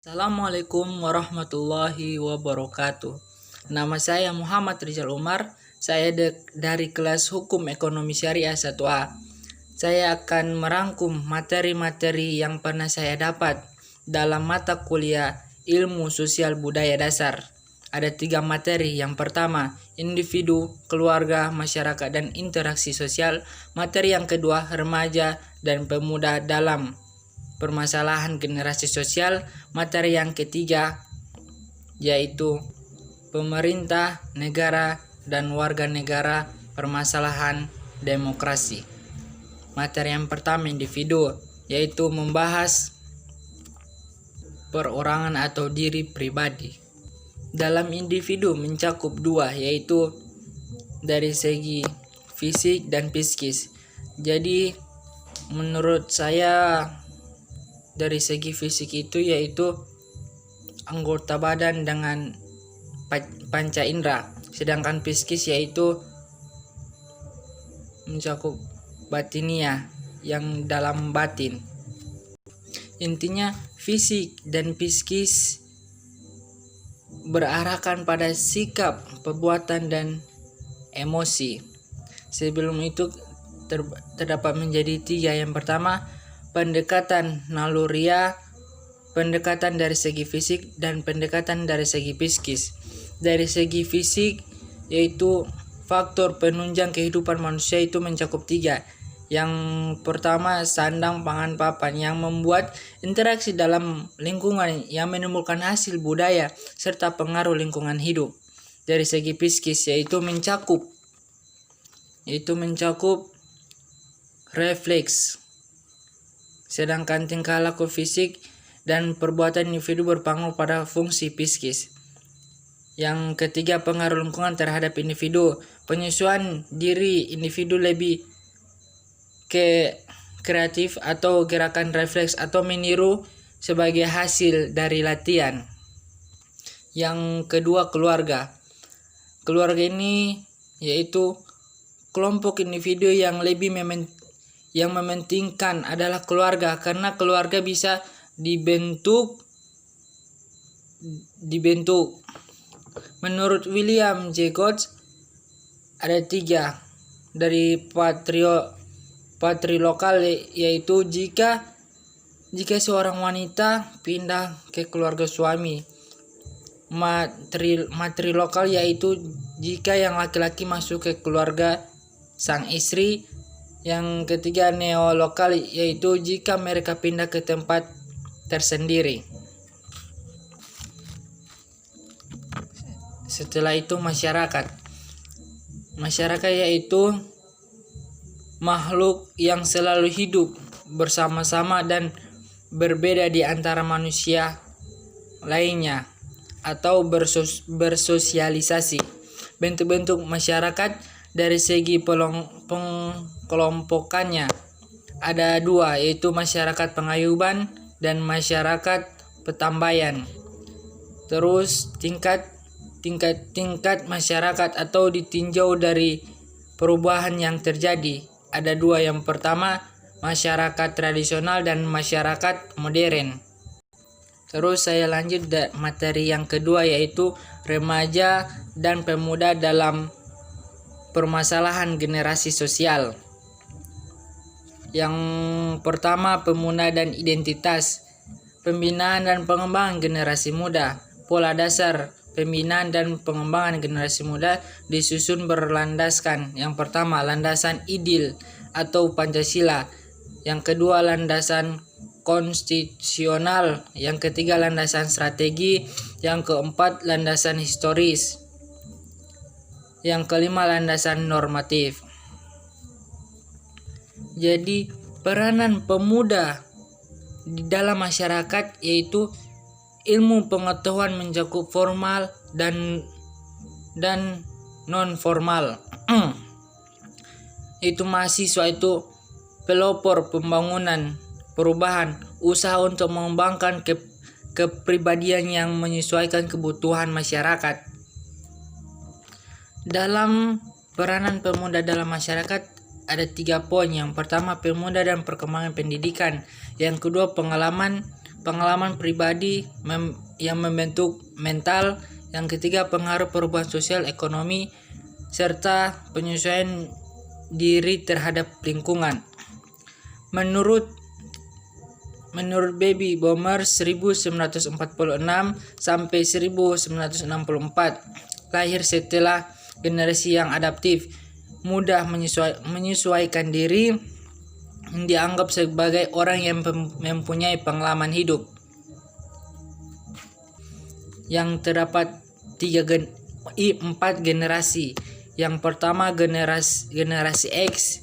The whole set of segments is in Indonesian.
Assalamualaikum warahmatullahi wabarakatuh. Nama saya Muhammad Rizal Umar. Saya dari kelas Hukum Ekonomi Syariah 1A. Saya akan merangkum materi-materi yang pernah saya dapat dalam mata kuliah Ilmu Sosial Budaya Dasar. Ada 3 materi. Yang pertama, individu, keluarga, masyarakat, dan interaksi sosial. Materi yang kedua, remaja dan pemuda dalam permasalahan generasi sosial. Materi yang ketiga yaitu pemerintah, negara, dan warga negara, permasalahan demokrasi. Materi yang pertama, individu, yaitu membahas perorangan atau diri pribadi. Dalam individu mencakup 2, yaitu dari segi fisik dan psikis. Jadi menurut saya dari segi fisik itu yaitu anggota badan dengan panca indera, sedangkan psikis yaitu mencakup batinia yang dalam batin. Intinya fisik dan psikis berarahkan pada sikap, perbuatan, dan emosi. Sebelum itu terdapat menjadi 3. Yang pertama, pendekatan naluriah, pendekatan dari segi fisik, dan pendekatan dari segi psikis. Dari segi fisik yaitu faktor penunjang kehidupan manusia itu mencakup 3. Yang pertama, sandang, pangan, papan, yang membuat interaksi dalam lingkungan yang menimbulkan hasil budaya serta pengaruh lingkungan hidup. Dari segi psikis yaitu mencakup refleks, sedangkan tingkah laku fisik dan perbuatan individu berpengaruh pada fungsi psikis. Yang ketiga, pengaruh lingkungan terhadap individu. Penyesuaian diri individu lebih ke kreatif atau gerakan refleks atau meniru sebagai hasil dari latihan. Yang kedua, keluarga. Keluarga ini yaitu kelompok individu yang lebih mementingkan adalah keluarga, karena keluarga bisa dibentuk. Menurut William J. Gotts ada 3 dari patrilokal, yaitu jika seorang wanita pindah ke keluarga suami. Matrilokal yaitu jika yang laki-laki masuk ke keluarga sang istri. Yang ketiga, neolokal, yaitu jika mereka pindah ke tempat tersendiri. Setelah itu, masyarakat. Masyarakat yaitu makhluk yang selalu hidup bersama-sama dan berbeda di antara manusia lainnya atau bersosialisasi. Bentuk-bentuk masyarakat dari segi pengkelompokannya ada 2, yaitu masyarakat pengayuban dan masyarakat petambayan. Terus tingkat masyarakat atau ditinjau dari perubahan yang terjadi ada 2. Yang pertama, masyarakat tradisional dan masyarakat modern. Terus saya lanjut materi yang kedua, yaitu remaja dan pemuda dalam permasalahan generasi sosial. Yang pertama, pemuda dan identitas, pembinaan dan pengembangan generasi muda. Pola dasar pembinaan dan pengembangan generasi muda disusun berlandaskan: yang pertama, landasan idil atau Pancasila; yang kedua, landasan konstitusional; yang ketiga, landasan strategi; yang keempat, landasan historis; yang kelima, landasan normatif. Jadi peranan pemuda di dalam masyarakat yaitu ilmu pengetahuan mencakup formal dan non formal. Itu mahasiswa itu pelopor pembangunan, perubahan, usaha untuk mengembangkan kepribadian yang menyesuaikan kebutuhan masyarakat. Dalam peranan pemuda dalam masyarakat ada 3 poin. Yang pertama, pemuda dan perkembangan pendidikan; yang kedua, pengalaman pengalaman pribadi yang membentuk mental. Yang ketiga, pengaruh perubahan sosial ekonomi serta penyesuaian diri terhadap lingkungan. Menurut baby boomers 1946 sampai 1964, lahir setelah generasi yang adaptif, mudah menyesuaikan diri, dianggap sebagai orang yang mempunyai pengalaman hidup. Yang terdapat 4 generasi. Yang pertama, generasi X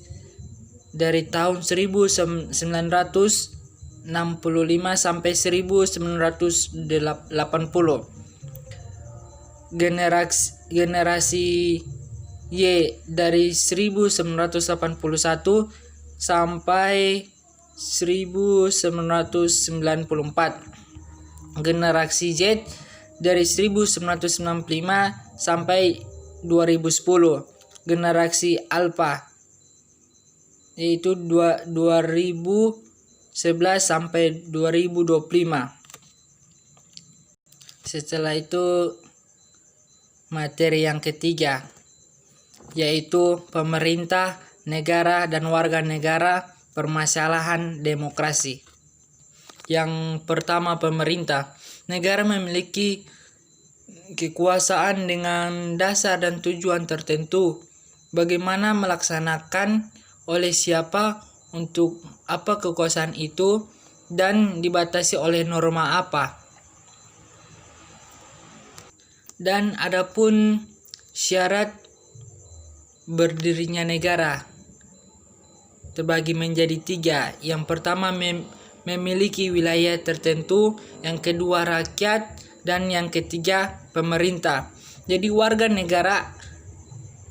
dari tahun 1965 sampai 1980. Generasi Y dari 1981 sampai 1994. Generasi Z dari 1995 sampai 2010. Generasi Alpha yaitu 2011 sampai 2025. Setelah itu materi yang ketiga, yaitu pemerintah, negara, dan warga negara, permasalahan demokrasi. Yang pertama, pemerintah. Negara memiliki kekuasaan dengan dasar dan tujuan tertentu. Bagaimana melaksanakan, oleh siapa, untuk apa kekuasaan itu, dan dibatasi oleh norma apa. Dan adapun syarat berdirinya negara terbagi menjadi 3. Yang pertama, memiliki wilayah tertentu. Yang kedua, rakyat. Dan yang ketiga, pemerintah. Jadi warga negara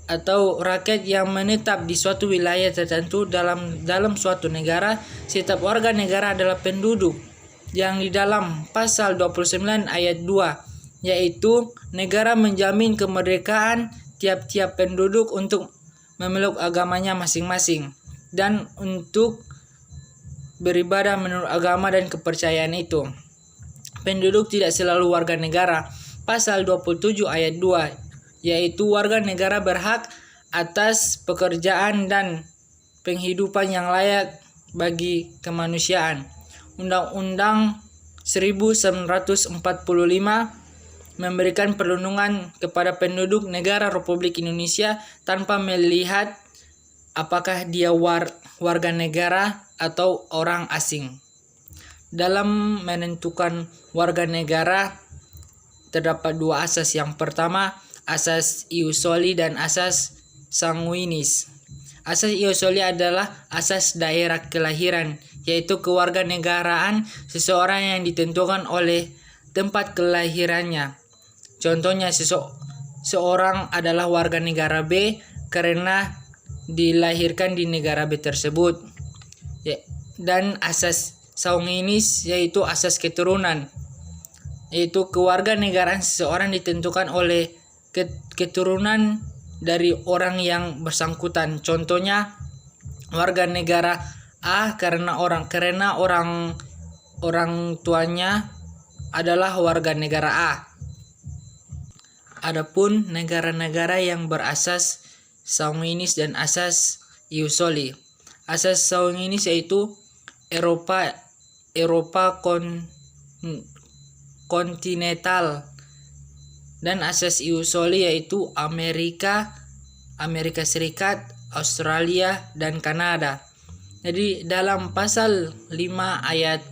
atau rakyat yang menetap di suatu wilayah tertentu dalam suatu negara. Setiap warga negara adalah penduduk yang di dalam pasal 29 ayat 2, yaitu negara menjamin kemerdekaan tiap-tiap penduduk untuk memeluk agamanya masing-masing dan untuk beribadah menurut agama dan kepercayaan itu. Penduduk tidak selalu warga negara. Pasal 27 ayat 2, yaitu warga negara berhak atas pekerjaan dan penghidupan yang layak bagi kemanusiaan. Undang-Undang 1945 memberikan perlindungan kepada penduduk negara Republik Indonesia tanpa melihat apakah dia warga negara atau orang asing. Dalam menentukan warga negara terdapat 2 asas. Yang pertama, asas ius soli dan asas sanguinis. Asas ius soli adalah asas daerah kelahiran, yaitu kewarganegaraan seseorang yang ditentukan oleh tempat kelahirannya. Contohnya, seorang adalah warga negara B karena dilahirkan di negara B tersebut. Dan asas sanguinis yaitu asas keturunan, yaitu kewarganegaraan seseorang ditentukan oleh keturunan dari orang yang bersangkutan. Contohnya, warga negara A karena orang tuanya adalah warga negara A. Adapun negara-negara yang berasas sanguinis dan asas ius soli. Asas sanguinis yaitu Eropa kontinental, dan asas ius soli yaitu Amerika Serikat, Australia, dan Kanada. Jadi dalam pasal 5 ayat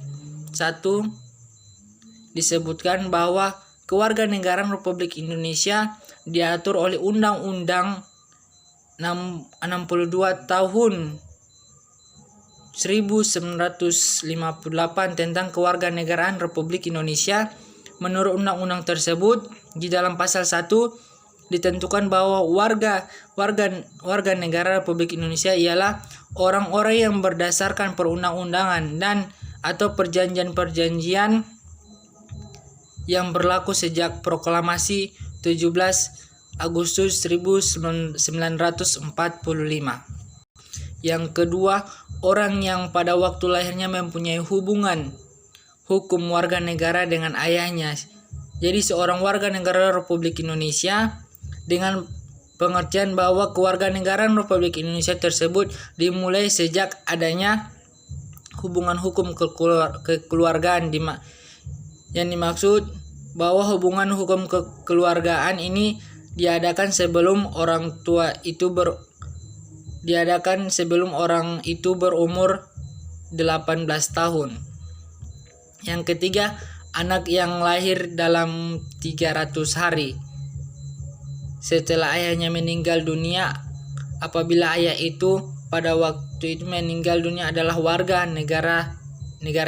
1 disebutkan bahwa kewarganegaraan Republik Indonesia diatur oleh Undang-Undang 62 tahun 1958 tentang kewarganegaraan Republik Indonesia. Menurut undang-undang tersebut, di dalam pasal 1 ditentukan bahwa warga negara Republik Indonesia ialah orang-orang yang berdasarkan perundang-undangan dan atau perjanjian-perjanjian yang berlaku sejak proklamasi 17 Agustus 1945. Yang kedua, orang yang pada waktu lahirnya mempunyai hubungan hukum warga negara dengan ayahnya. Jadi seorang warga negara Republik Indonesia dengan pengertian bahwa kewarganegaraan Republik Indonesia tersebut dimulai sejak adanya hubungan hukum kekeluargaan, yang dimaksud bahwa hubungan hukum kekeluargaan ini diadakan sebelum orang itu berumur 18 tahun. Yang ketiga, anak yang lahir dalam 300 hari setelah ayahnya meninggal dunia, apabila ayah itu pada waktu itu meninggal dunia adalah warga negara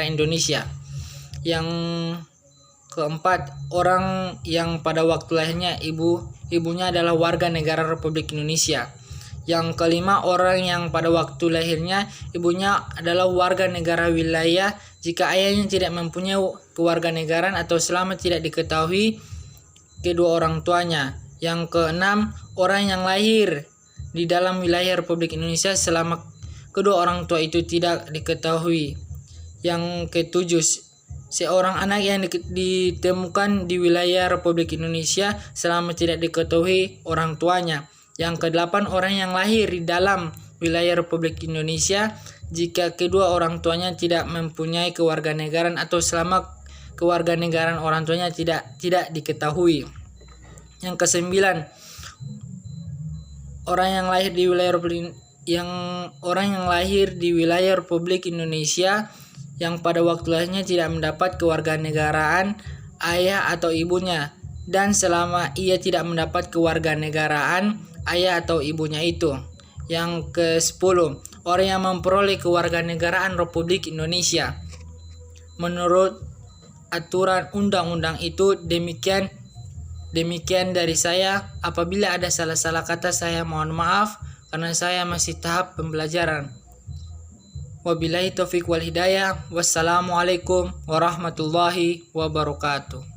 Indonesia. Yang keempat, orang yang pada waktu lahirnya ibunya adalah warga negara Republik Indonesia. Yang kelima, orang yang pada waktu lahirnya ibunya adalah warga negara wilayah jika ayahnya tidak mempunyai kewarganegaraan atau selama tidak diketahui kedua orang tuanya. Yang keenam, orang yang lahir di dalam wilayah Republik Indonesia selama kedua orang tua itu tidak diketahui. Yang ketujuh, seorang anak yang ditemukan di wilayah Republik Indonesia selama tidak diketahui orang tuanya. Yang kedelapan, orang yang lahir di dalam wilayah Republik Indonesia jika kedua orang tuanya tidak mempunyai kewarganegaraan atau selama kewarganegaraan orang tuanya tidak diketahui. Yang kesembilan, orang yang lahir di wilayah Republik Indonesia yang pada waktu lahirnya tidak mendapat kewarganegaraan ayah atau ibunya, dan selama ia tidak mendapat kewarganegaraan ayah atau ibunya itu. Yang ke-10, orang yang memperoleh kewarganegaraan Republik Indonesia menurut aturan undang-undang itu. Demikian dari saya. Apabila ada salah-salah kata, saya mohon maaf karena saya masih tahap pembelajaran. Wabillahi taufiq wal hidayah. Wassalamualaikum warahmatullahi wabarakatuh.